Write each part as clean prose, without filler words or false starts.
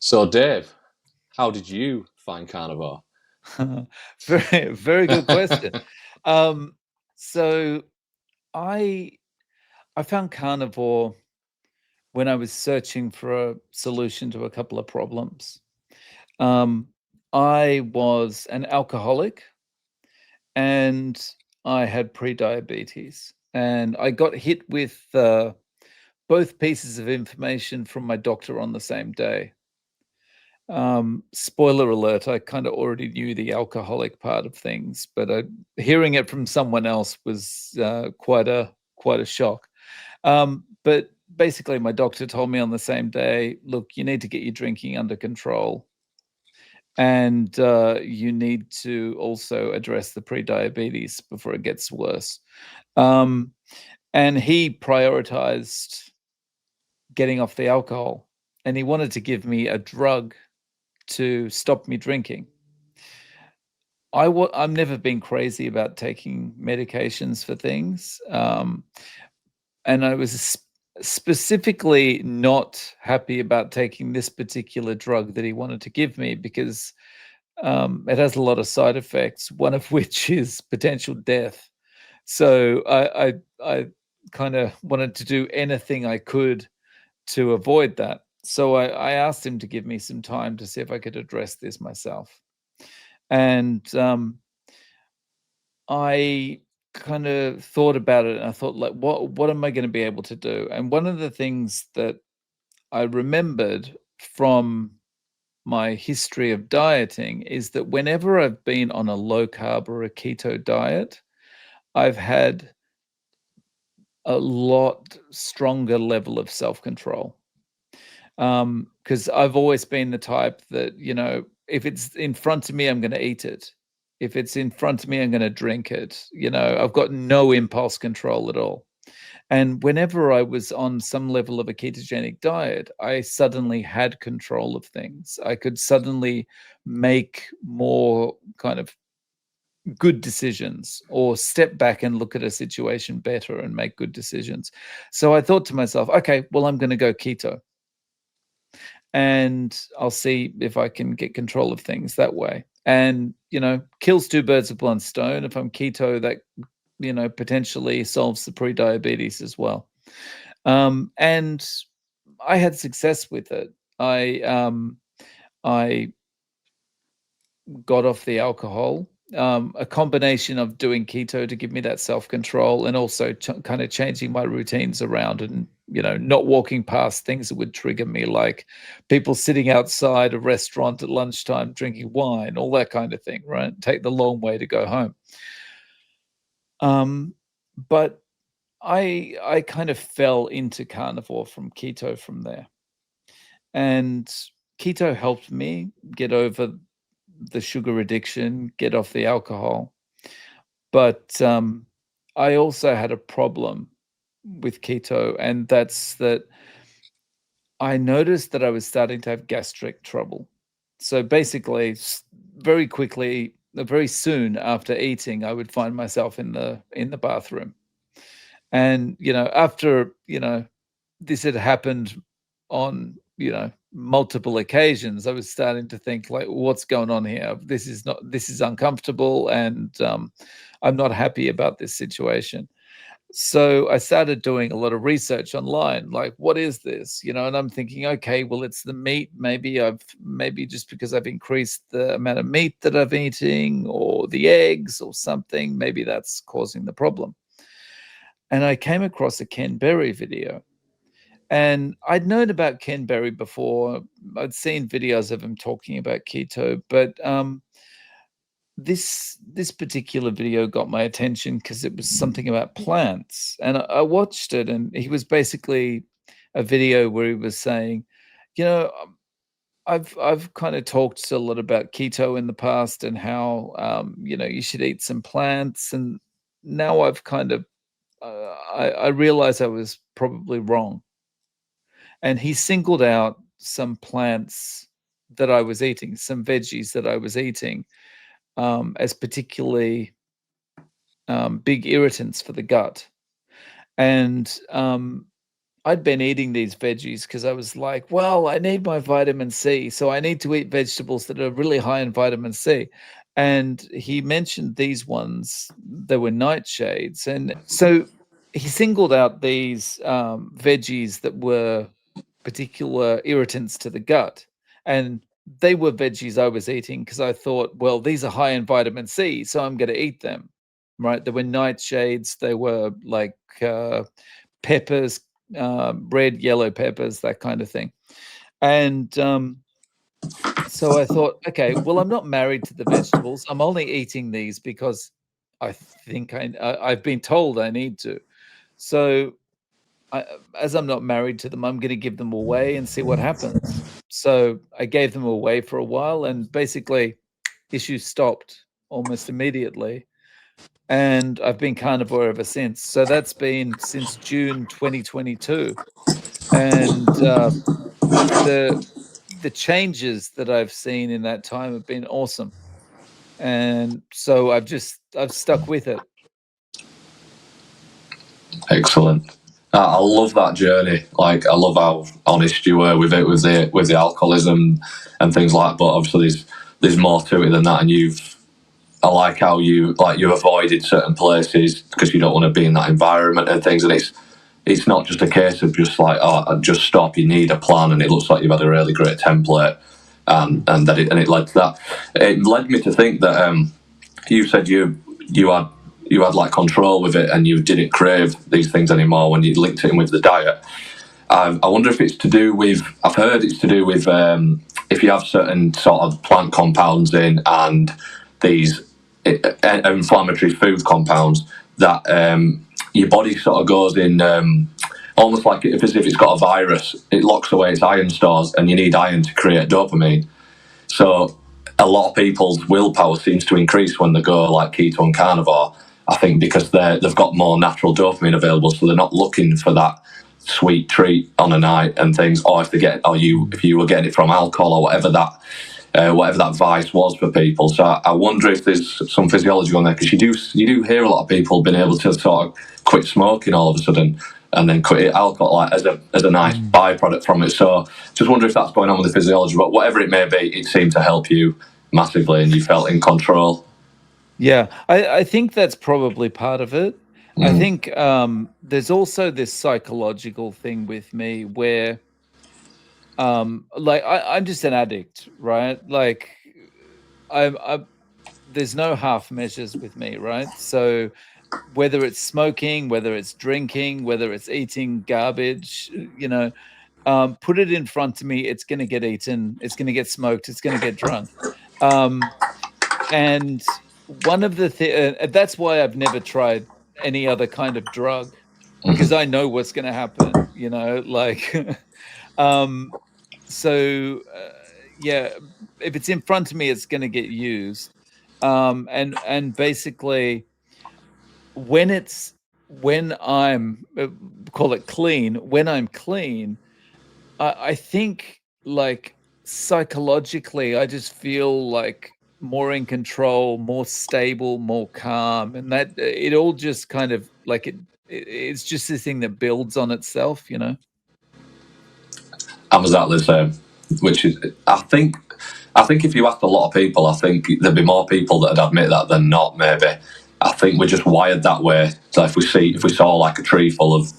So, Dave, how did you find carnivore? Very, very good question. Um, so I I found carnivore when I was searching for a solution to a couple of problems. Um, I was an alcoholic and I had pre-diabetes, and I got hit with both pieces of information from my doctor on the same day. Spoiler alert, I kind of already knew the alcoholic part of things, but hearing it from someone else was quite a shock. But basically, my doctor told me on the same day, look, you need to get your drinking under control, and you need to also address the pre-diabetes before it gets worse. Um, and he prioritized getting off the alcohol, and he wanted to give me a drug to stop me drinking. I've never been crazy about taking medications for things, and I was specifically not happy about taking this particular drug that he wanted to give me because it has a lot of side effects, one of which is potential death. So I kind of wanted to do anything I could to avoid that. So I asked him to give me some time to see if I could address this myself. And I kind of thought about it, and I thought, like, what am I going to be able to do? And one of the things that I remembered from my history of dieting is that whenever I've been on a low carb or a keto diet, I've had a lot stronger level of self control. Because I've always been the type that, if it's in front of me, I'm going to eat it. If it's in front of me, I'm going to drink it. I've got no impulse control at all. And whenever I was on some level of a ketogenic diet, I suddenly had control of things. I could suddenly make more kind of good decisions or step back and look at a situation better and make good decisions. So I thought to myself, okay, well, I'm going to go keto and I'll see if I can get control of things that way. And, kills two birds with one stone. If I'm keto, that, potentially solves the pre-diabetes as well. And I had success with it. I got off the alcohol. A combination of doing keto to give me that self control, and also kind of changing my routines around, and not walking past things that would trigger me, like people sitting outside a restaurant at lunchtime drinking wine, all that kind of thing. Right, take the long way to go home. Um, but I kind of fell into carnivore from keto from there. And keto helped me get over the sugar addiction, get off the alcohol. But I also had a problem with keto, and that's that I noticed that I was starting to have gastric trouble. So basically, very quickly, very soon after eating, I would find myself in the bathroom. And after this had happened on multiple occasions, I was starting to think, like, what's going on here? This is uncomfortable, and I'm not happy about this situation. So I started doing a lot of research online, like, what is this? And I'm thinking, okay, well, it's the meat. Maybe just because I've increased the amount of meat that I'm eating, or the eggs or something, maybe that's causing the problem. And I came across a Ken Berry video. And I'd known about Ken Berry before. I'd seen videos of him talking about keto, but this particular video got my attention because it was something about plants. And I watched it, and he was basically a video where he was saying, you know, I've kind of talked a lot about keto in the past, and how you should eat some plants, and now I've kind of I realize I was probably wrong. And he singled out some plants that I was eating, some veggies that I was eating, as particularly big irritants for the gut. And I'd been eating these veggies because I was like, well, I need my vitamin C, so I need to eat vegetables that are really high in vitamin C. And he mentioned these ones, they were nightshades. And so he singled out these veggies that were particular irritants to the gut. And they were veggies I was eating because I thought, well, these are high in vitamin C, so I'm going to eat them. Right. There were nightshades, they were like peppers, red, yellow peppers, that kind of thing. And so I thought, okay, well, I'm not married to the vegetables. I'm only eating these because I think I've been told I need to. So I, as I'm not married to them, I'm going to give them away and see what happens. So I gave them away for a while, and basically, issues stopped almost immediately. And I've been carnivore ever since. So that's been since June 2022. And the the changes that I've seen in that time have been awesome. And so I've stuck with it. Excellent. I love that journey. Like, I love how honest you were with it, with the alcoholism and things like that. But obviously, there's more to it than that. And I like how you avoided certain places because you don't want to be in that environment and things. And it's not just a case of just like, oh, just stop. You need a plan, and it looks like you've had a really great template, and it led to that. It led me to think that you said you had like control with it, and you didn't crave these things anymore when you linked it in with the diet. I wonder if it's to do with. I've heard it's to do with if you have certain sort of plant compounds in and these inflammatory food compounds that your body sort of goes in almost like as if it's got a virus. It locks away its iron stores, and you need iron to create dopamine. So a lot of people's willpower seems to increase when they go like keto and carnivore. I think because they've got more natural dopamine available, so they're not looking for that sweet treat on a night and things. Or if you were getting it from alcohol or whatever that vice was for people. So I wonder if there's some physiology on there, because you do hear a lot of people being able to sort of quit smoking all of a sudden and then quit alcohol like, as a nice byproduct from it. So just wonder if that's going on with the physiology. But whatever it may be, it seemed to help you massively, and you felt in control. Yeah, I think that's probably part of it. I Mm. think there's also this psychological thing with me where like I'm just an addict, right? Like I'm there's no half measures with me, right? So whether it's smoking, whether it's drinking, whether it's eating garbage, put it in front of me, it's going to get eaten, it's going to get smoked, it's going to get drunk. Um, and one of the that's why I've never tried any other kind of drug, because Mhm. I know what's going to happen, like um so yeah, if it's in front of me, it's going to get used. And basically when I'm call it clean, when I'm clean, I think, like, psychologically, I just feel, like, more in control, more stable, more calm, and that it all just kind of like it's just this thing that builds on itself, you know? I'm exactly the same. Which is, I think if you asked a lot of people, I think there'd be more people that'd admit that than not. Maybe I think we're just wired that way. So if we saw like a tree full of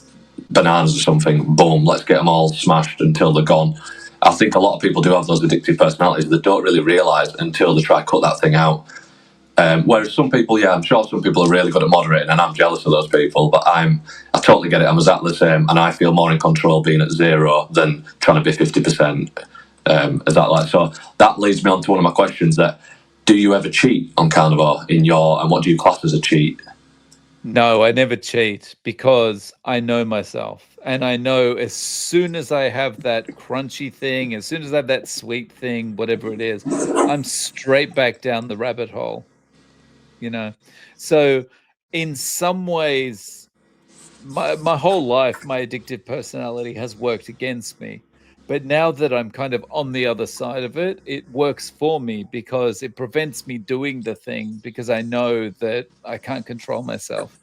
bananas or something, boom, let's get them all smashed until they're gone. I think a lot of people do have those addictive personalities that don't really realise until they try to cut that thing out. Whereas some people, yeah, I'm sure some people are really good at moderating, and I'm jealous of those people. But I totally get it. I'm exactly the same, and I feel more in control being at zero than trying to be 50%. So that leads me on to one of my questions: that do you ever cheat on carnivore and what do you class as a cheat? No, I never cheat because I know myself, and I know as soon as I have that crunchy thing, as soon as I have that sweet thing, whatever it is, I'm straight back down the rabbit hole, you know? So, in some ways, my whole life, my addictive personality has worked against me. But now that I'm kind of on the other side of it, it works for me because it prevents me doing the thing because I know that I can't control myself.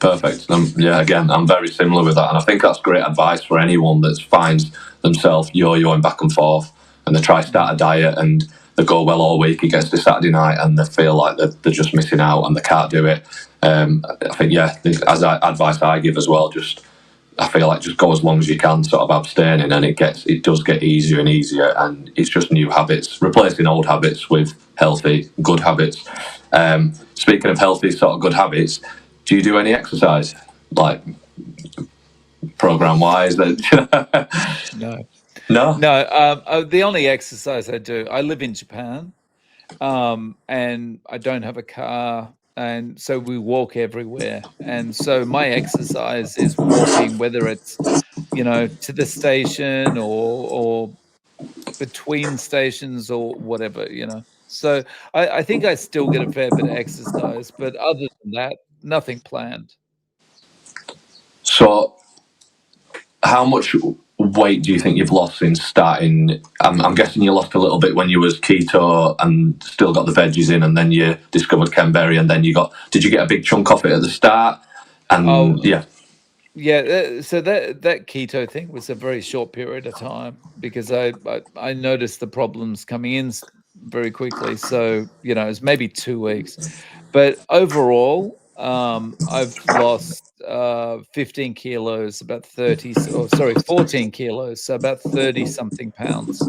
Perfect. Yeah, again, I'm very similar with that, and I think that's great advice for anyone that finds themselves yo-yoing back and forth, and they try to start a diet and they go well all week. It gets to Saturday night and they feel like they're just missing out and they can't do it. I think, yeah, as advice I give as well, I feel like just go as long as you can, sort of abstaining, and it does get easier and easier, and it's just new habits, replacing old habits with healthy, good habits. Speaking of healthy, sort of good habits, do you do any exercise, like program wise? No, No. no. The only exercise I do, I live in Japan, and I don't have a car, and so we walk everywhere. And so my exercise is walking, whether it's to the station or between stations or whatever. So I think I still get a fair bit of exercise, but other than that, nothing planned. So, how much weight do you think you've lost since starting? I'm guessing you lost a little bit when you was keto and still got the veggies in, and then you discovered Canberry, and then did you get a big chunk off it at the start? Oh, And yeah, yeah. So that keto thing was a very short period of time because I noticed the problems coming in very quickly. So it's maybe 2 weeks, but overall, I've lost 15 kilos, about 30, or sorry, 14 kilos, so about 30 something pounds.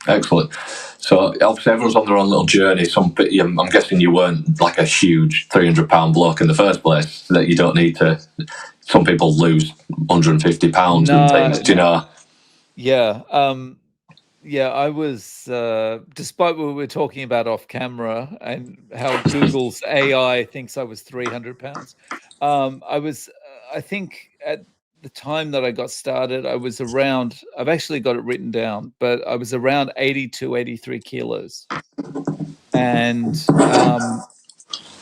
excellent. So obviously everyone's on their own little journey. I'm guessing you weren't like a huge 300-pound bloke in the first place. That you don't need to. Some people lose 150 pounds and things. No, Do you no. know? Yeah. Yeah, I was, despite what we were talking about off camera and how Google's AI thinks I was 300 pounds, I think at the time that I got started, I was around, I've actually got it written down, but I was around 82, 83 kilos. And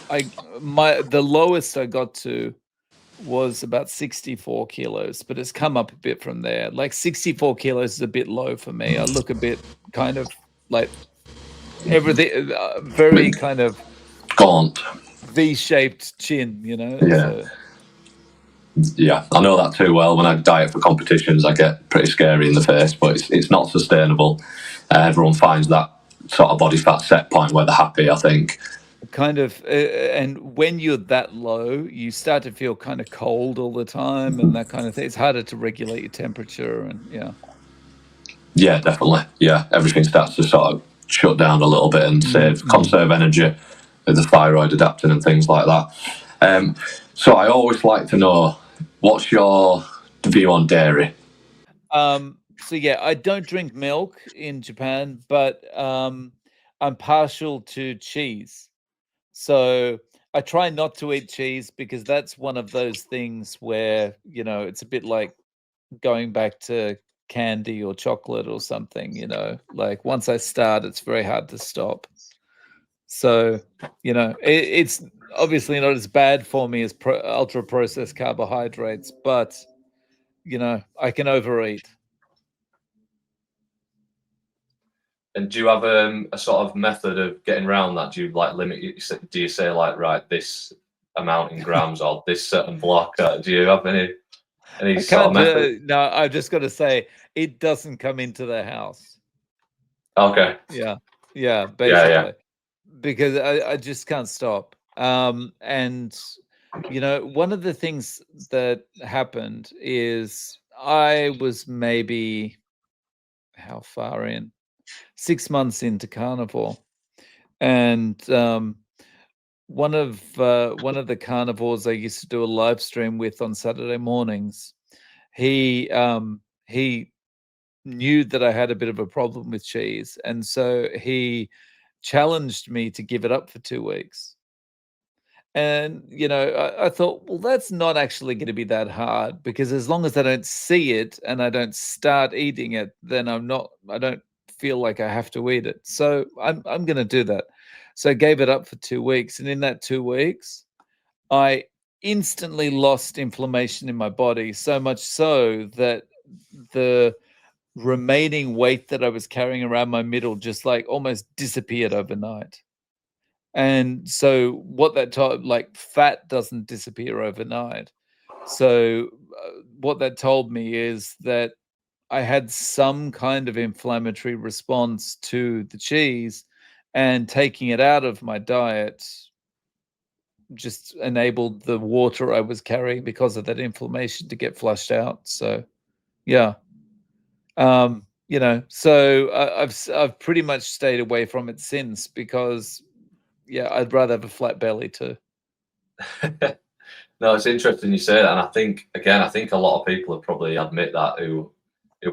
the lowest I got to was about 64 kilos, but it's come up a bit from there. Like 64 kilos is a bit low for me. I look a bit kind of like everything, very kind of Gaunt. V-shaped chin. Yeah. So Yeah, I know that too well. When I diet for competitions, I get pretty scary in the face, but it's not sustainable. Everyone finds that sort of body fat set point where they're happy, I think. kind of, and when you're that low, you start to feel kind of cold all the time and that kind of thing. It's harder to regulate your temperature and yeah. Yeah, definitely. Yeah, everything starts to sort of shut down a little bit and Mm-hmm. conserve energy with the thyroid adapting and things like that. So I always like to know, what's your view on dairy? So yeah, I don't drink milk in Japan, but I'm partial to cheese. So I try not to eat cheese because that's one of those things where, it's a bit like going back to candy or chocolate or something. Like once I start, it's very hard to stop. So, it's obviously not as bad for me as ultra processed carbohydrates, but, I can overeat. And do you have a sort of method of getting around that? Do you like limit? Do you say like, right, this amount in grams or this certain block? Do you have any I sort of can't method? do no, I've just gotta say, it doesn't come into the house. Okay. Yeah. Yeah, Yeah, yeah. basically. Because I just can't stop. And, one of the things that happened is I was maybe how far in? 6 months into Carnivore, and, one of the carnivores I used to do a live stream with on Saturday mornings, he knew that I had a bit of a problem with cheese, and so he challenged me to give it up for 2 weeks. And, I thought, well, that's not actually going to be that hard because as long as I don't see it and I don't start eating it, then I don't feel like I have to eat it. So I'm going to do that. So I gave it up for 2 weeks. And in that 2 weeks, I instantly lost inflammation in my body, so much so that the remaining weight that I was carrying around my middle just like almost disappeared overnight. And so what that told, like, fat doesn't disappear overnight. So what that told me is that I had some kind of inflammatory response to the cheese, and taking it out of my diet just enabled the water I was carrying because of that inflammation to get flushed out. So yeah. So I've pretty much stayed away from it since, because yeah, I'd rather have a flat belly too. No, it's interesting you say that, and I think again, I think a lot of people would probably admit that who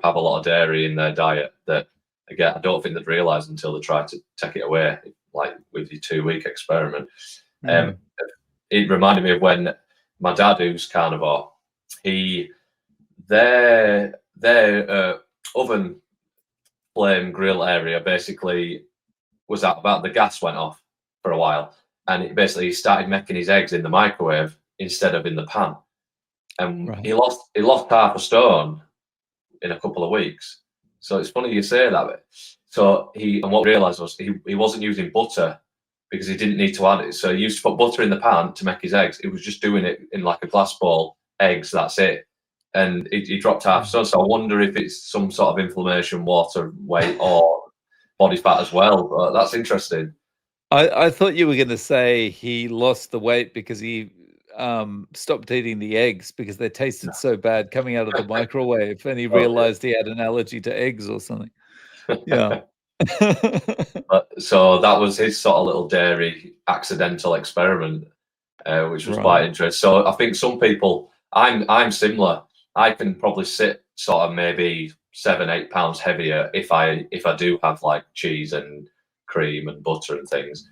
have a lot of dairy in their diet. That again, I don't think they'd realise until they try to take it away, like with your 2 week experiment. Um, Mm, it reminded me of when my dad, who's carnivore, he their oven flame grill area basically was at about the gas went off for a while, and it basically started making his eggs in the microwave instead of in the pan, and right. he lost half a stone in a couple of weeks. So it's funny you say that. So what we realised was he wasn't using butter because he didn't need to add it. So he used to put butter in the pan to make his eggs. He was just doing it in like a glass bowl, eggs, that's it. And he dropped half a Mm. stone. So I wonder if it's some sort of inflammation, water, weight, or body fat as well. But that's interesting. I thought you were gonna say he lost the weight because he stopped eating the eggs because they tasted so bad coming out of the microwave, and he Okay. realized he had an allergy to eggs or something. Yeah. So that was his sort of little dairy accidental experiment, which was quite Right. interesting. So I think some people, I'm similar. I can probably sit sort of maybe 7, 8 pounds heavier if I do have like cheese and cream and butter and things.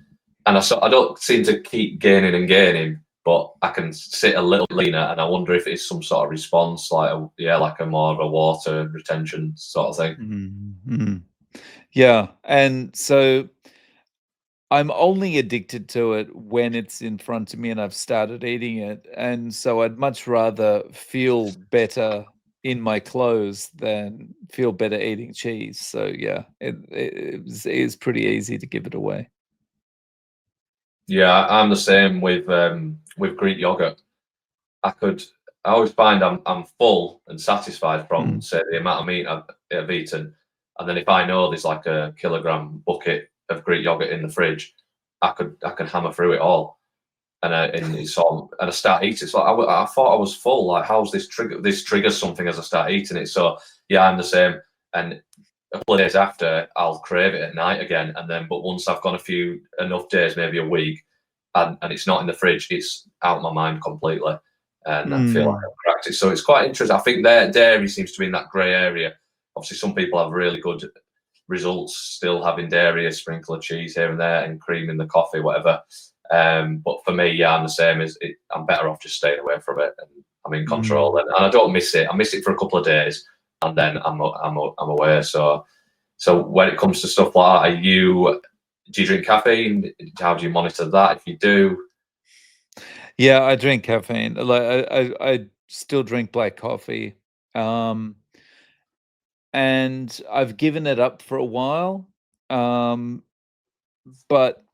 And I don't seem to keep gaining and gaining, but I can sit a little leaner. And I wonder if it's some sort of response, like a more of a water retention sort of thing. Mhm. Yeah, and so I'm only addicted to it when it's in front of me and I've started eating it, and so I'd much rather feel better in my clothes than feel better eating cheese. So yeah, it is pretty easy to give it away. Yeah, I'm the same with Greek yogurt. I could I always find I'm full and satisfied from Mm, say the amount of meat I've eaten, and then if I know there's like a kilogram bucket of Greek yogurt in the fridge, I can hammer through it all, and it's all and I start eating. It's like I thought I was full. Like how's this trigger? This triggers something as I start eating it. So yeah, I'm the same. And a couple of days after, I'll crave it at night again, and then but once I've gone a few enough days, maybe a week, and it's not in the fridge, it's out of my mind completely, and I feel like mm, I've cracked it. So it's quite interesting. I think their dairy seems to be in that grey area. Obviously, some people have really good results still having dairy, a sprinkle of cheese here and there, and cream in the coffee, whatever. But for me, yeah, I'm the same. I'm better off just staying away from it, and I'm in control, mm. and I don't miss it. I miss it for a couple of days, and then I'm aware. So when it comes to stuff like that, do you drink caffeine? How do you monitor that if you do? Yeah, I drink caffeine. Like I still drink black coffee. Um, and I've given it up for a while. Um, but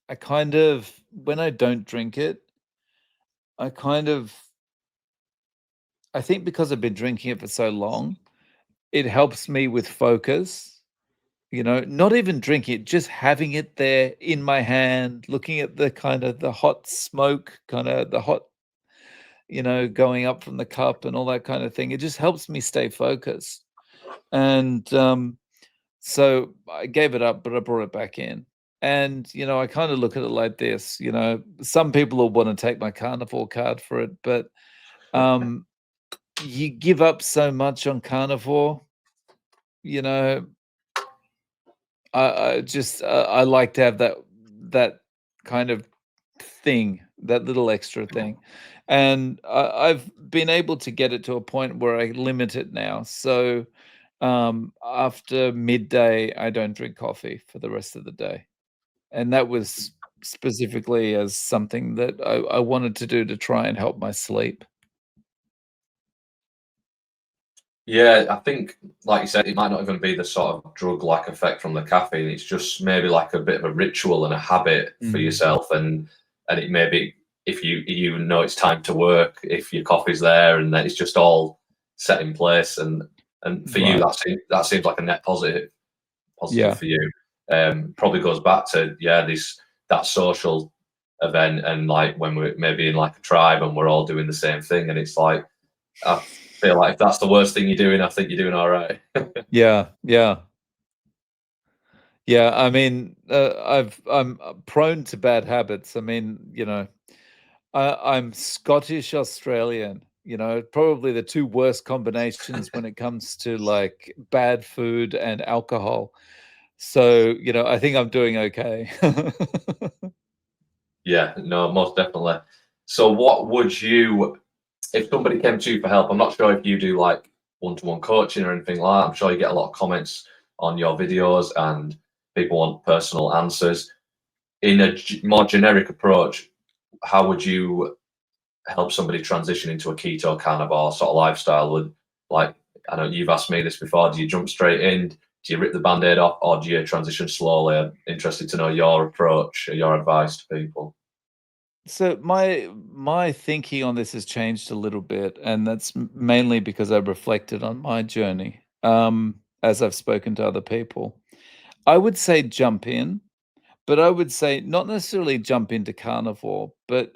I kind of, when I don't drink it, I kind of, I think because I've been drinking it for so long, it helps me with focus. Not even drinking it, just having it there in my hand, looking at the kind of the hot smoke, kind of the hot, going up from the cup and all that kind of thing. It just helps me stay focused. And so I gave it up, but I brought it back in. And, I kind of look at it like this, some people will want to take my carnivore card for it, but um, you give up so much on carnivore, you know, I just I like to have that kind of thing, that little extra thing. And I've been able to get it to a point where I limit it now. So after midday, I don't drink coffee for the rest of the day. And that was specifically as something that I wanted to do to try and help my sleep. Yeah, I think, like you said, it might not even be the sort of drug-like effect from the caffeine. It's just maybe like a bit of a ritual and a habit for yourself, and it may be if you know it's time to work, if your coffee's there, and then it's just all set in place. And for you, Right. that seems like a net positive Yeah. for you. Probably goes back to this that social event, and like when we're maybe in like a tribe and we're all doing the same thing, and it's like I feel like if that's the worst thing you're doing, I think you're doing all right. Yeah. Yeah. Yeah. I mean, I'm prone to bad habits. I mean, I'm Scottish Australian, probably the two worst combinations when it comes to like bad food and alcohol. So, I think I'm doing okay. Yeah, no, most definitely. So, what would you, if somebody came to you for help? I'm not sure if you do like one-to-one coaching or anything like that. I'm sure you get a lot of comments on your videos, and people want personal answers. In a more generic approach, how would you help somebody transition into a keto carnivore sort of lifestyle? With like, I know you've asked me this before. Do you jump straight in? Do you rip the band-aid off, or do you transition slowly? I'm interested to know your approach or your advice to people. So my thinking on this has changed a little bit, and that's mainly because I reflected on my journey, as I've spoken to other people. I would say jump in, but I would say not necessarily jump into carnivore, but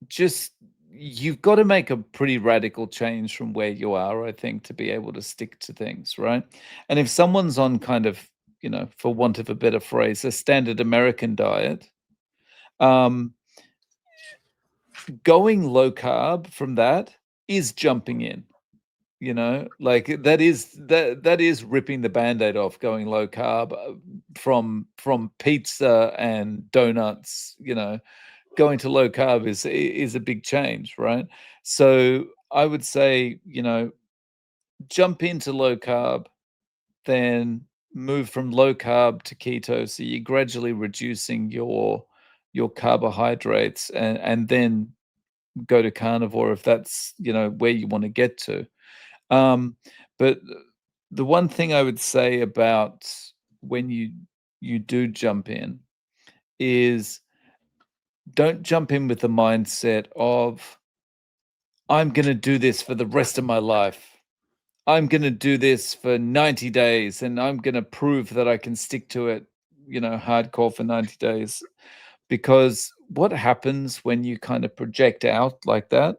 just you've got to make a pretty radical change from where you are, I think, to be able to stick to things, right? And if someone's on kind of, for want of a better phrase, a standard American diet, um, going low carb from that is jumping in. Like that is ripping the band-aid off, going low carb, from pizza and donuts. Going to low carb is a big change, right? So I would say, jump into low carb, then move from low carb to keto. So you're gradually reducing your carbohydrates, and then go to carnivore if that's, where you want to get to. But the one thing I would say about when you do jump in is don't jump in with the mindset of, I'm going to do this for the rest of my life. I'm going to do this for 90 days and I'm going to prove that I can stick to it, hardcore for 90 days. Because what happens when you kind of project out like that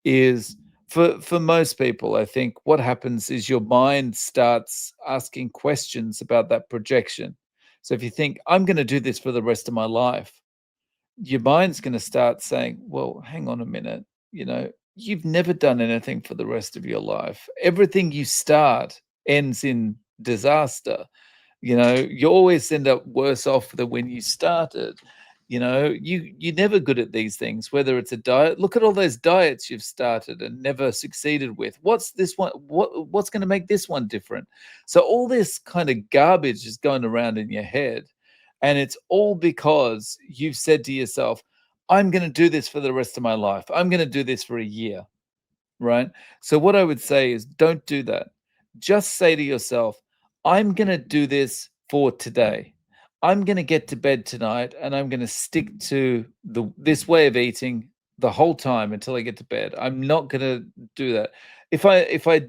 is, for most people, I think what happens is your mind starts asking questions about that projection. So if you think, I'm going to do this for the rest of my life, your mind's going to start saying, well, hang on a minute, you've never done anything for the rest of your life. Everything you start ends in disaster. You always end up worse off than when you started. You're never good at these things, whether it's a diet. Look at all those diets you've started and never succeeded with. What's this one? What's going to make this one different? So all this kind of garbage is going around in your head. And it's all because you've said to yourself, I'm going to do this for the rest of my life. I'm going to do this for a year. Right. So, what I would say is don't do that. Just say to yourself, I'm going to do this for today. I'm going to get to bed tonight and I'm going to stick to this way of eating the whole time until I get to bed. I'm not going to do that. If I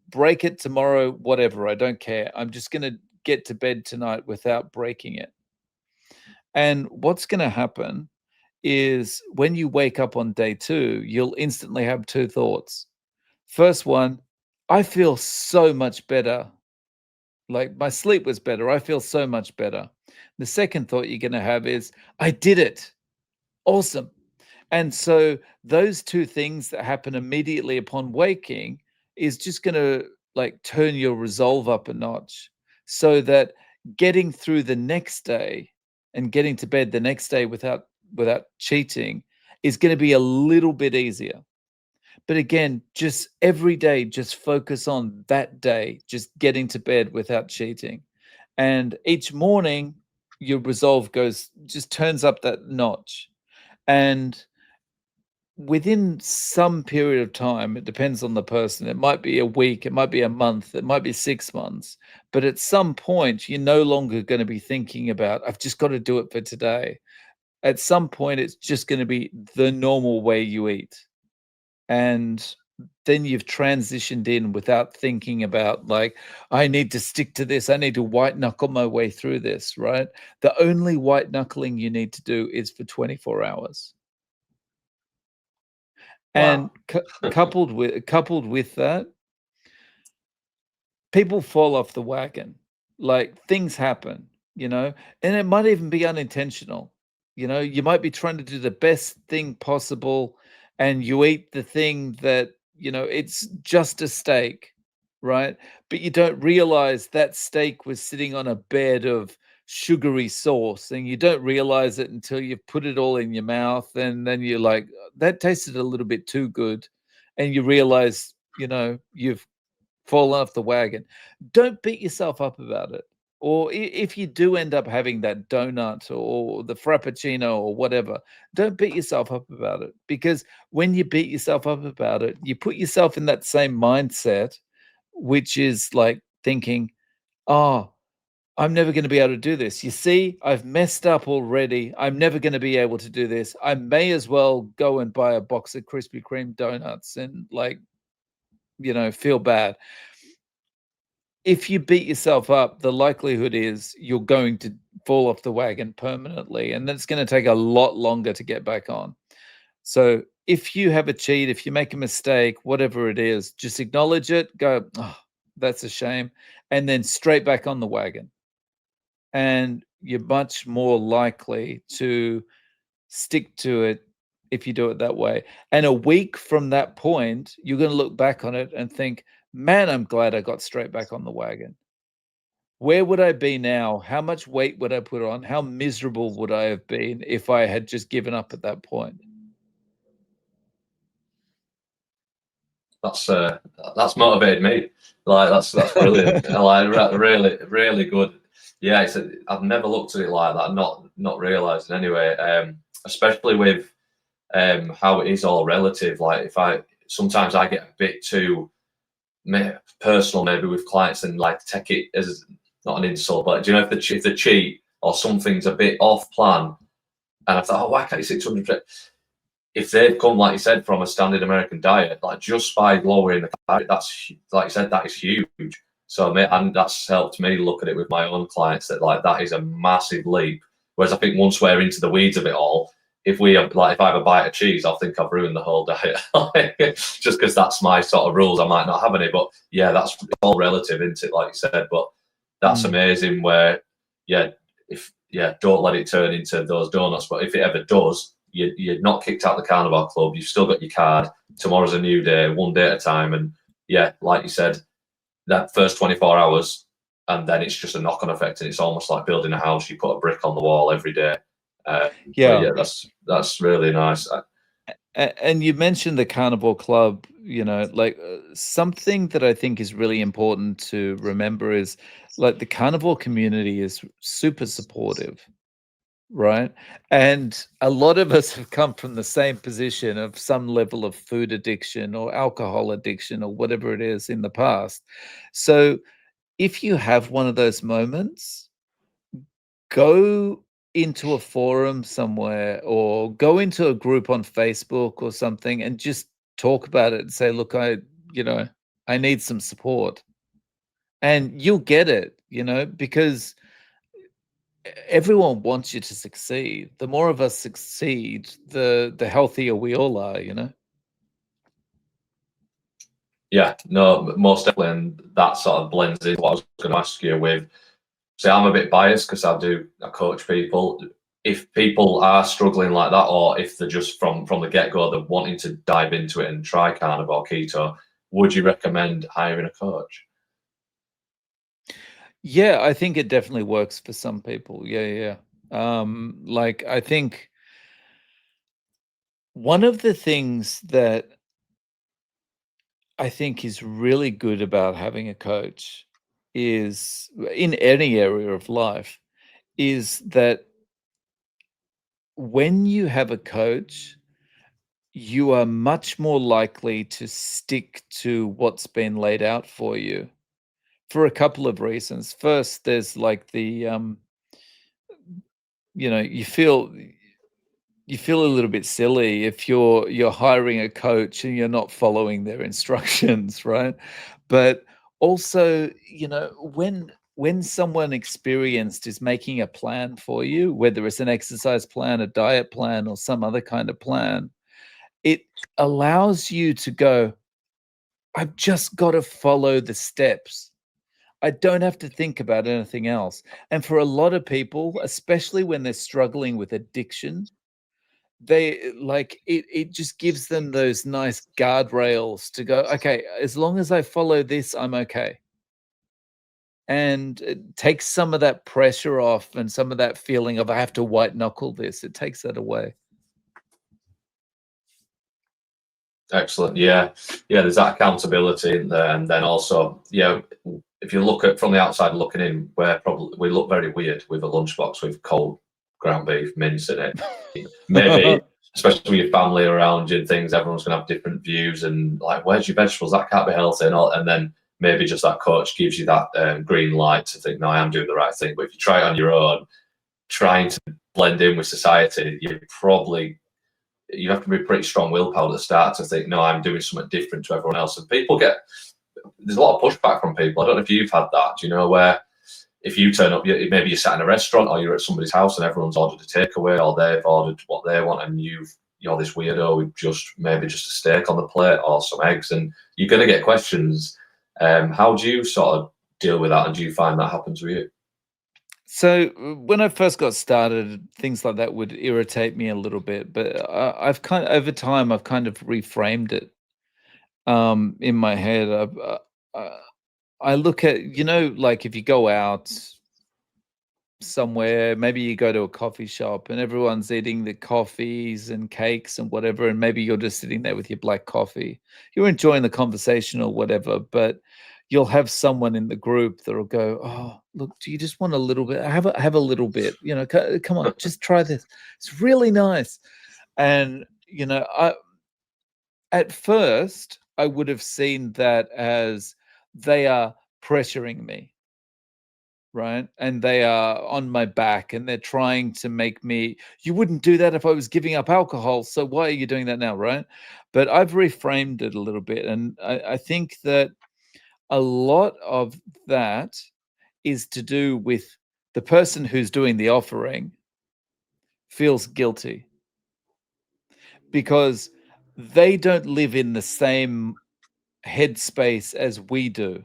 break it tomorrow, whatever, I don't care. I'm just going to get to bed tonight without breaking it. And what's going to happen is when you wake up on day 2, you'll instantly have 2 thoughts. First one, I feel so much better. Like my sleep was better. I feel so much better. The second thought you're going to have is, I did it. Awesome. And so those 2 things that happen immediately upon waking is just going to like turn your resolve up a notch, so that getting through the next day and getting to bed the next day without cheating is going to be a little bit easier. But again, just every day, just focus on that day, just getting to bed without cheating. And each morning, your resolve just turns up that notch. And within some period of time, it depends on the person. It might be a week, it might be a month, it might be 6 months, but at some point, you're no longer gonna be thinking about, "I've just gotta do it for today." At some point, it's just gonna be the normal way you eat, and then you've transitioned in without thinking about, like, "I need to stick to this, I need to white knuckle my way through this," right? The only white knuckling you need to do is for 24 hours. And Wow. coupled with that, people fall off the wagon. Like, things happen, you know, and it might even be unintentional. You know, you might be trying to do the best thing possible and you eat the thing that, it's just a steak, right? But you don't realize that steak was sitting on a bed of sugary sauce and you don't realize it until you've put it all in your mouth and then you're like, that tasted a little bit too good. And you realize, you've fall off the wagon. Don't beat yourself up about it. Or if you do end up having that donut or the frappuccino or whatever, don't beat yourself up about it. Because when you beat yourself up about it, you put yourself in that same mindset, which is like thinking, oh, I'm never going to be able to do this. You see, I've messed up already. I'm never going to be able to do this. I may as well go and buy a box of Krispy Kreme donuts and feel bad. If you beat yourself up, the likelihood is you're going to fall off the wagon permanently, and that's gonna take a lot longer to get back on. So, if you have a cheat, if you make a mistake, whatever it is, just acknowledge it, go, "Oh, that's a shame," and then straight back on the wagon. And you're much more likely to stick to it if you do it that way. And a week from that point, you're gonna look back on it and think, "Man, I'm glad I got straight back on the wagon." Where would I be now? How much weight would I put on? How miserable would I have been if I had just given up at that point? That's that's motivated me. Like that's brilliant. Like really really good. Yeah, I've never looked at it like that. Not realizing anyway. Especially with how it is all relative. Like if I sometimes I get a bit too personal maybe with clients and like take it as not an insult, but do you know if the cheat or something's a bit off plan, and I thought, oh, why can't you 600? If they've come, like you said, from a standard American diet, like just by lowering the calorie, that's like you said, that is huge. So, and that's helped me look at it with my own clients that like that is a massive leap. Whereas I think once we're into the weeds of it all, if we have like if I have a bite of cheese, I'll think I've ruined the whole diet. Just because that's my sort of rules, I might not have any. But yeah, that's all relative, isn't it? Like you said, but that's Mm. amazing. Where yeah, if yeah, don't let it turn into those donuts. But if it ever does, you're not kicked out of the Carnivore Club. You've still got your card. Tomorrow's a new day, one day at a time. And yeah, like you said, that first 24 hours, and then it's just a knock-on effect, and it's almost like building a house. You put a brick on the wall every day. But Yeah. yeah, that's really nice. And you mentioned the Carnivore Club, like something that I think is really important to remember is like the carnivore community is super supportive. Right? And a lot of us have come from the same position of some level of food addiction or alcohol addiction or whatever it is in the past. So if you have one of those moments, go into a forum somewhere or go into a group on Facebook or something and just talk about it and say, look, I need some support. And you'll get it, because everyone wants you to succeed. The more of us succeed, the healthier we all are. Yeah, no, most definitely, and that sort of blends in what I was going to ask you with. See, I'm a bit biased because I coach people. If people are struggling like that, or if they're just from the get go, they're wanting to dive into it and try carnivore keto, would you recommend hiring a coach? Yeah, I think it definitely works for some people. Yeah, yeah. Like I think one of the things that I think is really good about having a coach is in any area of life is that when you have a coach, you are much more likely to stick to what's been laid out for you for a couple of reasons. First, there's like the you know, you feel a little bit silly if you're hiring a coach and you're not following their instructions, right? But also, you know, when someone experienced is making a plan for you, whether it's an exercise plan, a diet plan, or some other kind of plan, it allows you to go, I've just got to follow the steps. I don't have to think about anything else. And for a lot of people, especially when they're struggling with addiction, they like it just gives them those nice guardrails to go, okay, as long as I follow this, I'm okay. And it takes some of that pressure off and some of that feeling of I have to white knuckle this. It takes that away. Excellent. Yeah. Yeah. There's that accountability in there. And then also, yeah, if you look at from the outside looking in, we look very weird with a lunchbox with cold ground beef, mince in it. Maybe, especially with your family around you and things, everyone's going to have different views and like, where's your vegetables? That can't be healthy. And then maybe just that coach gives you that green light to think, no, I am doing the right thing. But if you try it on your own, trying to blend in with society, you have to be pretty strong willpower at the start to think, no, I'm doing something different to everyone else. And there's a lot of pushback from people. I don't know if you've had that, you know, where if you turn up, maybe you're sat in a restaurant or you're at somebody's house and everyone's ordered a takeaway or they've ordered what they want and you're this weirdo with maybe just a steak on the plate or some eggs and you're going to get questions. How do you sort of deal with that and do you find that happens with you? So when I first got started, things like that would irritate me a little bit, but I've kind of over time I've kind of reframed it in my head. Uh, I look at, you know, like if you go out somewhere, maybe you go to a coffee shop and everyone's eating the coffees and cakes and whatever, and maybe you're just sitting there with your black coffee. You're enjoying the conversation or whatever, but you'll have someone in the group that'll go, "Oh, look, do you just want a little bit? Have a little bit, you know, come on, just try this. It's really nice." And you know, I at first I would have seen that as they are pressuring me, right? And they are on my back and they're trying to make me, you wouldn't do that if I was giving up alcohol. So why are you doing that now? Right. But I've reframed it a little bit. And I think that a lot of that is to do with the person who's doing the offering feels guilty because they don't live in the same headspace as we do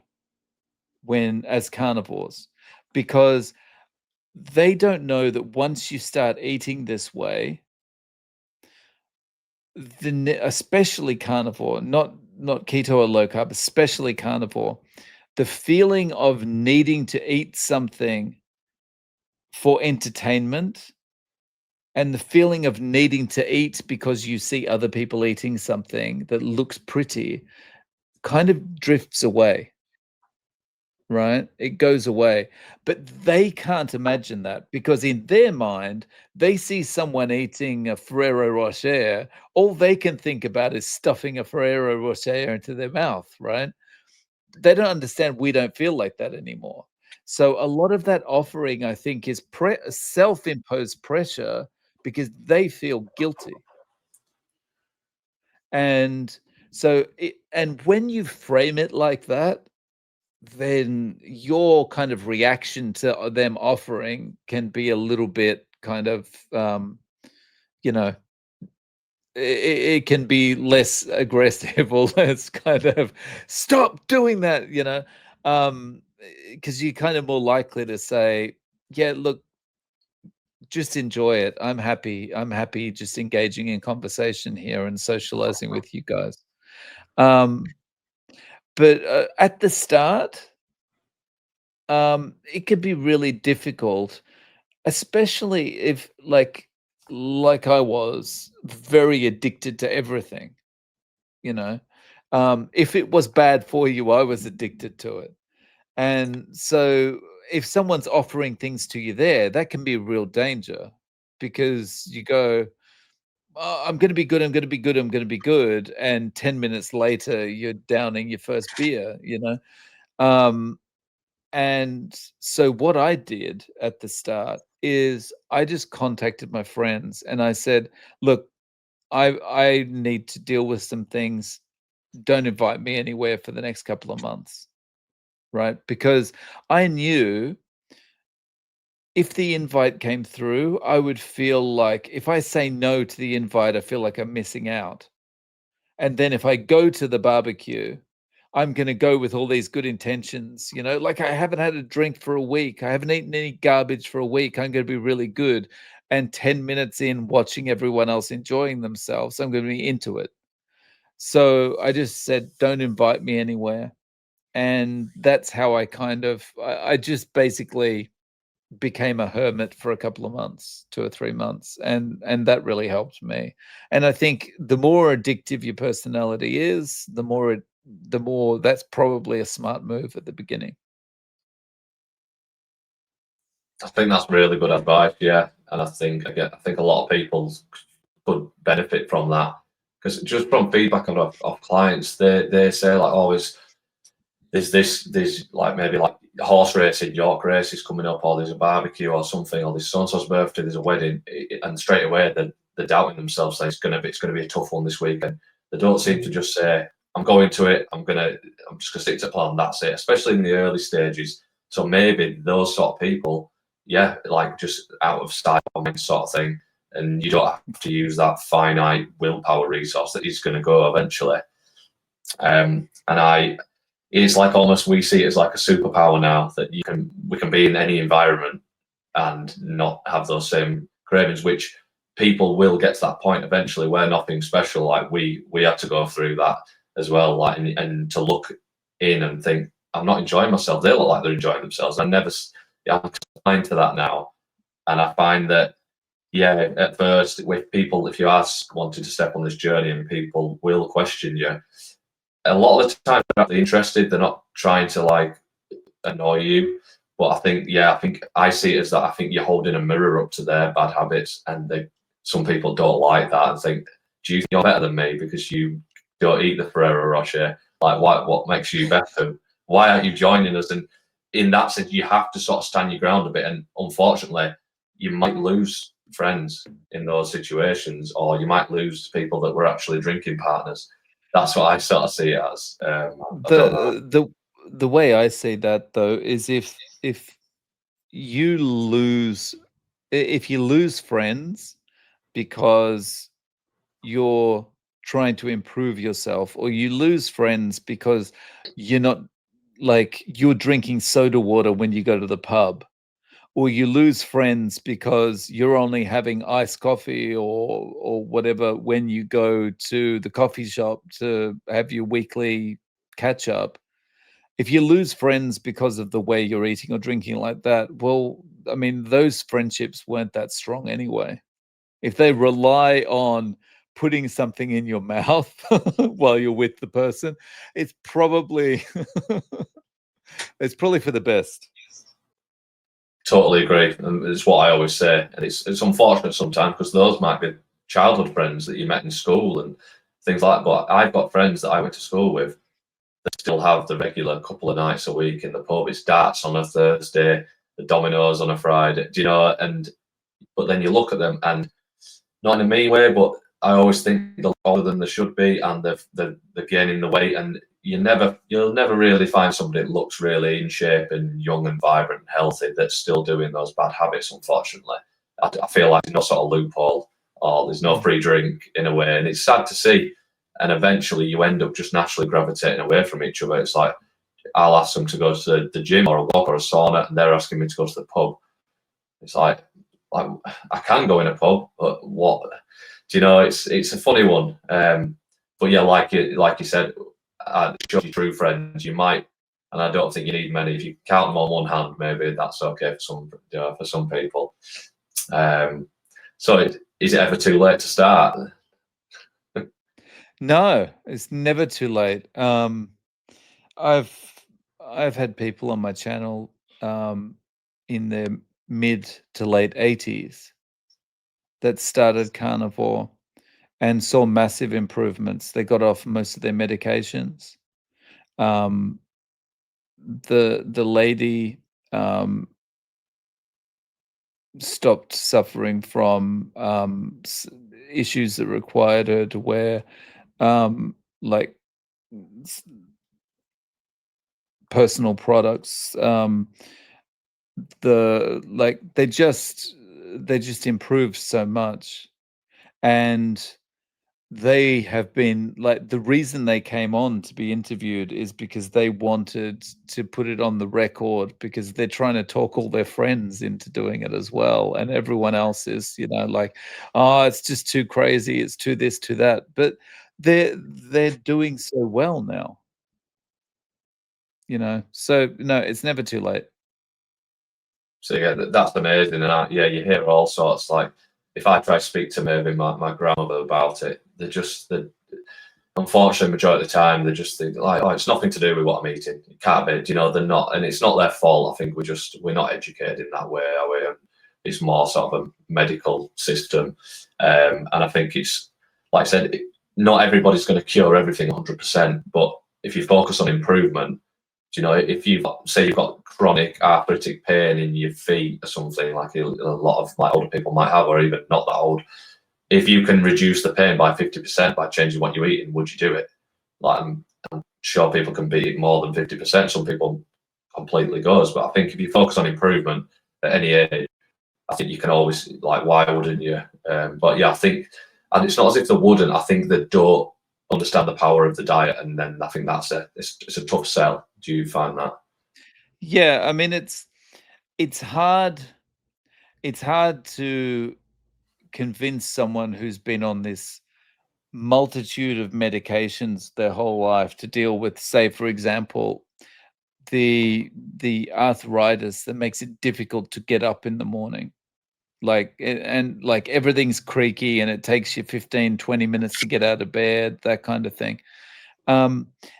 when as carnivores because they don't know that once you start eating this way, especially carnivore, not keto or low carb, especially carnivore, the feeling of needing to eat something for entertainment and the feeling of needing to eat because you see other people eating something that looks pretty kind of drifts away. Right? It goes away. But they can't imagine that because in their mind, they see someone eating a Ferrero Rocher. All they can think about is stuffing a Ferrero Rocher into their mouth, right? They don't understand we don't feel like that anymore. So a lot of that offering, I think, is self-imposed pressure because they feel guilty. And and when you frame it like that, then your kind of reaction to them offering can be a little bit kind of, you know, it can be less aggressive or less kind of stop doing that, you know, because you're kind of more likely to say, yeah, look, just enjoy it. I'm happy. I'm happy just engaging in conversation here and socializing with you guys. Um, but at the start, it could be really difficult, especially if like I was very addicted to everything, you know? If it was bad for you, I was addicted to it. And so if someone's offering things to you there, that can be a real danger because you go, I'm going to be good. I'm going to be good. I'm going to be good. And 10 minutes later, you're downing your first beer, you know? Um, and so what I did at the start is I just contacted my friends and I said, look, I need to deal with some things. Don't invite me anywhere for the next couple of months, right? Because I knew if the invite came through, I would feel like if I say no to the invite, I feel like I'm missing out. And then if I go to the barbecue, I'm gonna go with all these good intentions, you know, like I haven't had a drink for a week. I haven't eaten any garbage for a week. I'm gonna be really good. And 10 minutes in watching everyone else enjoying themselves, I'm gonna be into it. So I just said, don't invite me anywhere. And that's how I kind of I just basically became a hermit for a couple of months, 2 or 3 months, and that really helped me. And I think the more addictive your personality is, the more that's probably a smart move at the beginning. I think that's really good advice. Yeah, and I think a lot of people could benefit from that because just from feedback of clients, they say like, oh, there's like maybe like horse racing, York races coming up, or there's a barbecue or something, or there's so and so's birthday, there's a wedding, and straight away they're doubting themselves. Like it's gonna be a tough one this weekend. They don't seem to just say, I'm going to it. I'm just gonna stick to plan. That's it. Especially in the early stages. So maybe those sort of people, yeah, like just out of style sort of thing, and you don't have to use that finite willpower resource that is going to go eventually. And it's like almost we see it as like a superpower now that we can be in any environment and not have those same cravings, which people will get to that point eventually where nothing special. Like we had to go through that as well, like and to look in and think, I'm not enjoying myself. They look like they're enjoying themselves. I'm inclined to that now, and I find that yeah, at first with people, if you ask wanting to step on this journey, and people will question you, a lot of the time they're not interested. They're not trying to like annoy you. But I think I see it as that. I think you're holding a mirror up to their bad habits, and some people don't like that and think, "Do you think you're better than me because you don't eat the Ferrero Rocher? Like, what makes you better? Why aren't you joining us?" And in that sense, you have to sort of stand your ground a bit. And unfortunately, you might lose friends in those situations, or you might lose people that were actually drinking partners. That's what I sort of see it as. I don't know. The way I see that though is if you lose if you lose friends because you're trying to improve yourself, or you lose friends because you're not like you're drinking soda water when you go to the pub, or you lose friends because you're only having iced coffee or whatever when you go to the coffee shop to have your weekly catch up. If you lose friends because of the way you're eating or drinking like that, well, I mean, those friendships weren't that strong anyway. If they rely on putting something in your mouth while you're with the person, it's probably it's probably for the best. Totally agree, and it's what I always say. And it's unfortunate sometimes because those might be childhood friends that you met in school and things like that. But I've got friends that I went to school with that still have the regular couple of nights a week in the pub. It's darts on a Thursday, the dominoes on a Friday. Do you know? And but then you look at them, and not in a mean way, but I always think they're older than they should be, and they're gaining the weight. And you'll never really find somebody that looks really in shape and young and vibrant and healthy that's still doing those bad habits. Unfortunately, I feel like there's no sort of loophole, or there's no free drink in a way, and it's sad to see. And eventually, you end up just naturally gravitating away from each other. It's like I'll ask them to go to the gym or a walk or a sauna, and they're asking me to go to the pub. It's like I can go in a pub, but what? Do you know? It's a funny one. But yeah, like you said, show your true friends. You might, and I don't think you need many. If you count them on one hand, maybe that's okay for for some people. Um, so is it ever too late to start? No, it's never too late. I've I've had people on my channel in their mid to late 80s that started carnivore, and saw massive improvements. They got off most of their medications. Um, the lady stopped suffering from issues that required her to wear like personal products. They just improved so much, and they have been like, the reason they came on to be interviewed is because they wanted to put it on the record, because they're trying to talk all their friends into doing it as well, and everyone else is, like, oh, it's just too crazy, it's too this, too that, but they're doing so well now, so no, it's never too late. So yeah, that's amazing, and yeah, you hear all sorts. Like if I try to speak to maybe my grandmother about it, the unfortunately majority of the time they just think like, oh, it's nothing to do with what I'm eating. It can't be, they're not, and it's not their fault. I think we're not educated in that way, are we? It's more sort of a medical system, and I think it's like I said, not everybody's going to cure everything 100%, but if you focus on improvement, if you've got chronic arthritic pain in your feet or something, like a lot of like older people might have, or even not that old, if you can reduce the pain by 50% by changing what you're eating, would you do it? Like I'm sure people can beat it more than 50%. Some people completely goes, but I think if you focus on improvement at any age, I think you can always, like, why wouldn't you? But yeah, I think, and it's not as if they wouldn't. I think they don't understand the power of the diet, and then I think it's a tough sell. Do you find that? Yeah, I mean, it's hard to convince someone who's been on this multitude of medications their whole life to deal with, say, for example, the arthritis that makes it difficult to get up in the morning. Like, and like everything's creaky and it takes you 15, 20 minutes to get out of bed, that kind of thing.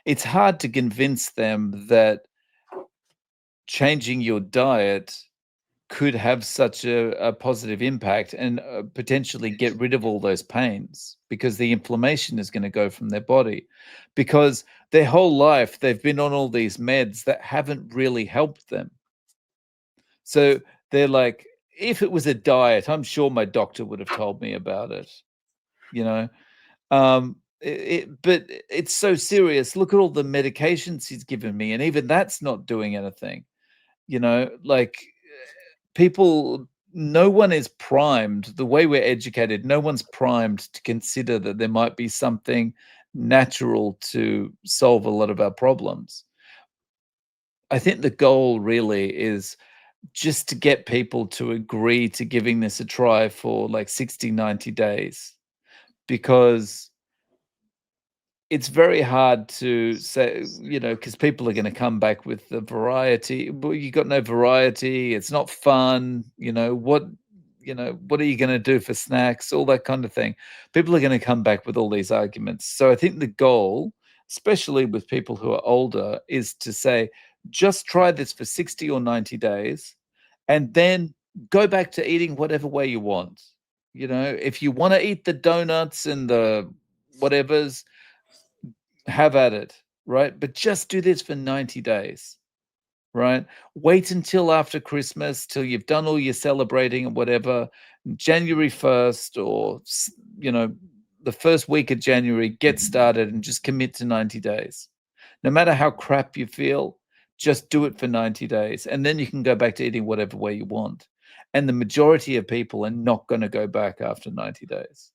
It's hard to convince them that changing your diet could have such a positive impact and potentially get rid of all those pains, because the inflammation is going to go from their body, because their whole life they've been on all these meds that haven't really helped them. So they're like, if it was a diet, I'm sure my doctor would have told me about it, you know. But it's so serious. Look at all the medications he's given me, and even that's not doing anything. Like, people, no one is primed the way we're educated. No one's primed to consider that there might be something natural to solve a lot of our problems. I think the goal really is just to get people to agree to giving this a try for like 60, 90 days, because it's very hard to say, because people are going to come back with the variety. Well, you got no variety. It's not fun. What are you going to do for snacks? All that kind of thing. People are going to come back with all these arguments. So I think the goal, especially with people who are older, is to say, just try this for 60 or 90 days, and then go back to eating whatever way you want. If you want to eat the donuts and the whatevers, have at it, right? But just do this for 90 days, right? Wait until after Christmas, till you've done all your celebrating and whatever. January 1st, or, the first week of January, get started and just commit to 90 days. No matter how crap you feel, just do it for 90 days. And then you can go back to eating whatever way you want. And the majority of people are not going to go back after 90 days,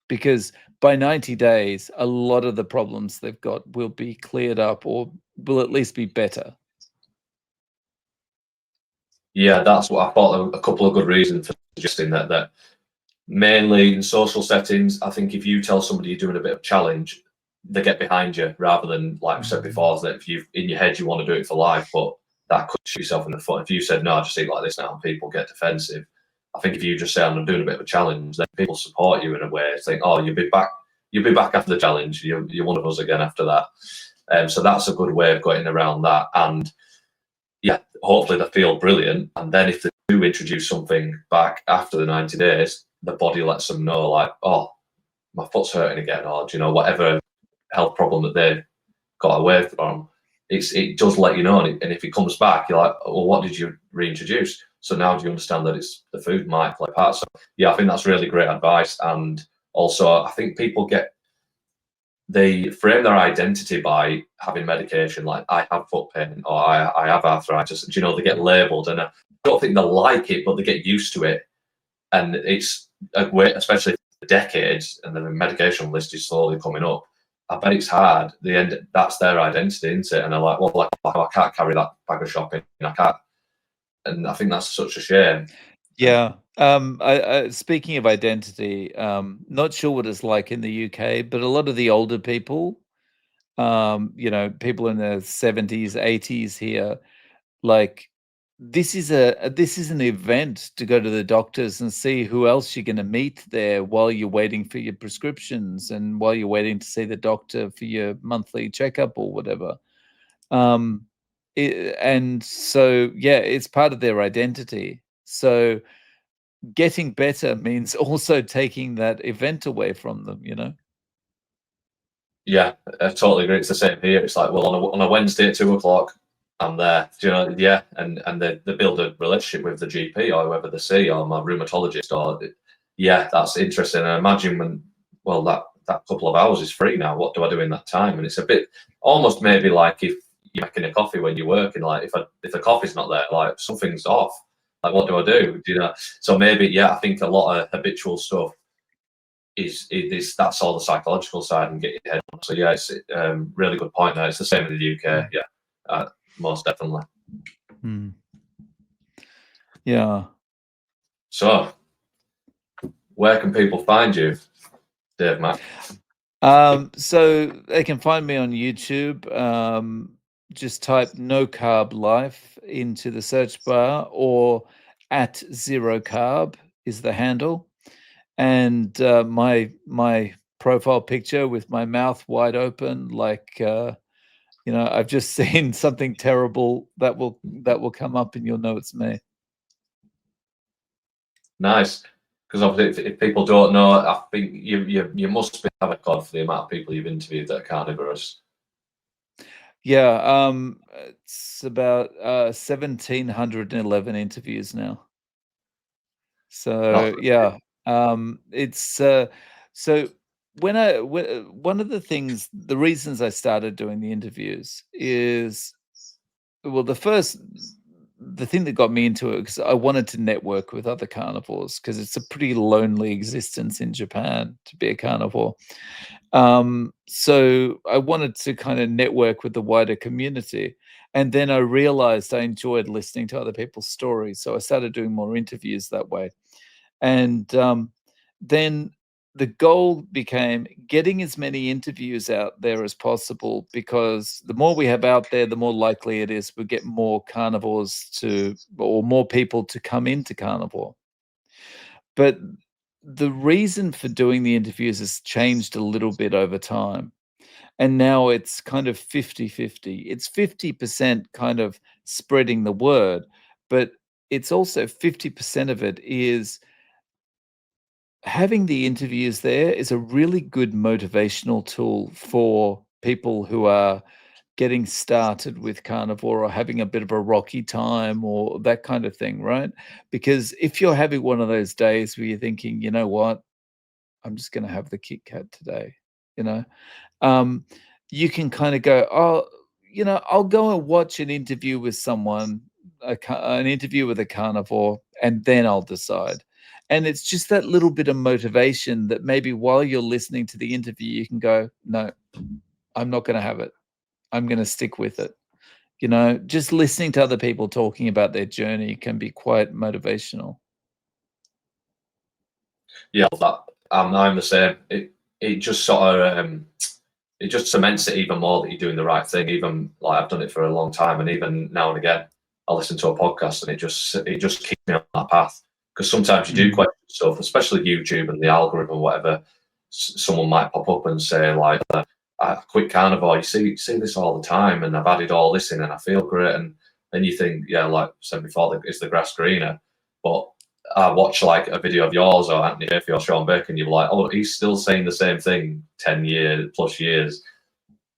because by 90 days, a lot of the problems they've got will be cleared up, or will at least be better. Yeah, that's what I thought. A couple of good reasons for suggesting that. That mainly in social settings, I think if you tell somebody you're doing a bit of challenge, they get behind you, rather than, like we said before, that if you in your head you want to do it for life, but that could shoot yourself in the foot. If you said no, I just eat like this now, and people get defensive. I think if you just say I'm doing a bit of a challenge, then people support you in a way, think, oh, you'll be back after the challenge. You're one of us again after that. So that's a good way of getting around that. And yeah, hopefully they feel brilliant. And then if they do introduce something back after the 90 days, the body lets them know, like, oh, my foot's hurting again, or do you know, whatever health problem that they've got away from, it does let you know. And if it comes back, you're like, well, what did you reintroduce? So now do you understand that it's the food might play part? So yeah, I think that's really great advice. And also, I think people they frame their identity by having medication, like I have foot pain or I have arthritis. You know, they get labelled, and I don't think they like it, but they get used to it. And it's a way, especially for decades, and then the medication list is slowly coming up. I bet it's hard. That's their identity, isn't it? And they're like, well, like, I can't carry that bag of shopping. I can't. And I think that's such a shame. Yeah. Speaking of identity, not sure what it's like in the UK, but a lot of the older people, you know, people in their 70s, 80s here, like this is an event to go to the doctors and see who else you're going to meet there while you're waiting for your prescriptions and while you're waiting to see the doctor for your monthly checkup or whatever. And so, yeah, it's part of their identity. So getting better means also taking that event away from them, you know? Yeah, I totally agree. It's the same here. It's like, well, on a Wednesday at 2 o'clock, I'm there. Do you know? Yeah, and they build a relationship with the GP or whoever they see, or my rheumatologist, or yeah, that's interesting. And imagine when, well, that couple of hours is free now. What do I do in that time? And it's a bit almost maybe like if you're making a coffee when you're working. Like if the coffee's not there, like something's off. Like what do I do? Do you know? So maybe yeah, I think a lot of habitual stuff is that's all the psychological side and get your head on. So yeah, it's really good point there. It's the same in the UK. Yeah, most definitely. Hmm. Yeah. So where can people find you, Dave Mack? So they can find me on YouTube. Just type "no carb life" into the search bar, or @0carb is the handle. And my profile picture with my mouth wide open, like you know, I've just seen something terrible that will come up, and you'll know it's me. Nice. Because obviously, if people don't know, I think you must have a record for the amount of people you've interviewed that are carnivorous. Yeah, it's about 1,711 interviews now. That's So yeah, it's so one of the things, the reasons I started doing the interviews is, well, the thing that got me into it, because I wanted to network with other carnivores, because it's a pretty lonely existence in Japan to be a carnivore. So I wanted to kind of network with the wider community. And then I realized I enjoyed listening to other people's stories. So I started doing more interviews that way. And then the goal became getting as many interviews out there as possible, because the more we have out there, the more likely it is we get more carnivores or more people to come into carnivore. But the reason for doing the interviews has changed a little bit over time. And now it's kind of 50-50. It's 50% kind of spreading the word, but it's also 50% of it is having the interviews. There is a really good motivational tool for people who are getting started with carnivore or having a bit of a rocky time or that kind of thing, right? Because if you're having one of those days where you're thinking, you know what, I'm just going to have the Kit Kat today, you know, um, you can kind of go, oh, you know, I'll go and watch an interview with someone, an interview with a carnivore, and then I'll decide. And it's just that little bit of motivation that maybe while you're listening to the interview, you can go, no, I'm not going to have it. I'm going to stick with it. You know, just listening to other people talking about their journey can be quite motivational. Yeah, that I'm the same. It just sort of it just cements it even more that you're doing the right thing. Even like I've done it for a long time, and even now and again, I listen to a podcast, and it just keeps me on that path. Because sometimes you do question stuff, especially YouTube and the algorithm, whatever. Someone might pop up and say like, "I quit carnivore." You see this all the time, and I've added all this in, and I feel great. And then you think, yeah, like I said before, is the grass greener? But I watch like a video of yours or Anthony Murphy or Sean Baker, and you're like, oh, he's still saying the same thing 10 years plus years.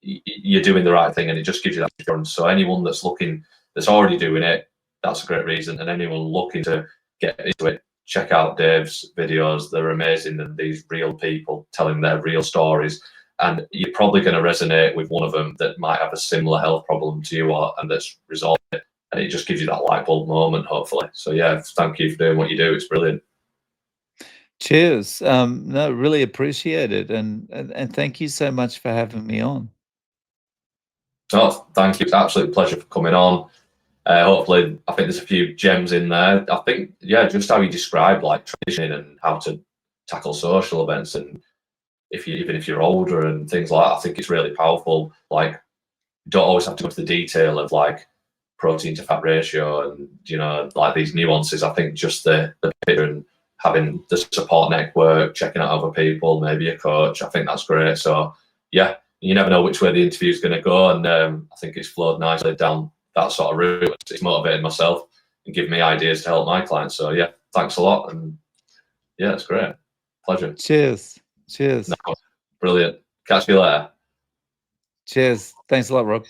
You're doing the right thing, and it just gives you that assurance. So anyone that's looking, that's already doing it, that's a great reason. And anyone looking to get into it, check out Dave's videos. They're amazing, and these real people telling their real stories. And you're probably going to resonate with one of them that might have a similar health problem to you, and that's resolved it. And it just gives you that light bulb moment, hopefully. So yeah, thank you for doing what you do. It's brilliant. Cheers. No, really appreciate it, and thank you so much for having me on. Oh, thank you. It's an absolute pleasure for coming on. Hopefully, I think there's a few gems in there. I think, yeah, just how you describe like transitioning and how to tackle social events, and even if you're older and things like that, I think it's really powerful. Like, you don't always have to go into the detail of like protein to fat ratio and like these nuances. I think just the picture and having the support network, checking out other people, maybe a coach, I think that's great. So yeah, you never know which way the interview is going to go, and I think it's flowed nicely down that sort of route. It's motivated myself and given me ideas to help my clients. So yeah, thanks a lot, and yeah, it's great. Pleasure. Cheers. Cheers. No, brilliant. Catch you later. Cheers. Thanks a lot, Rob.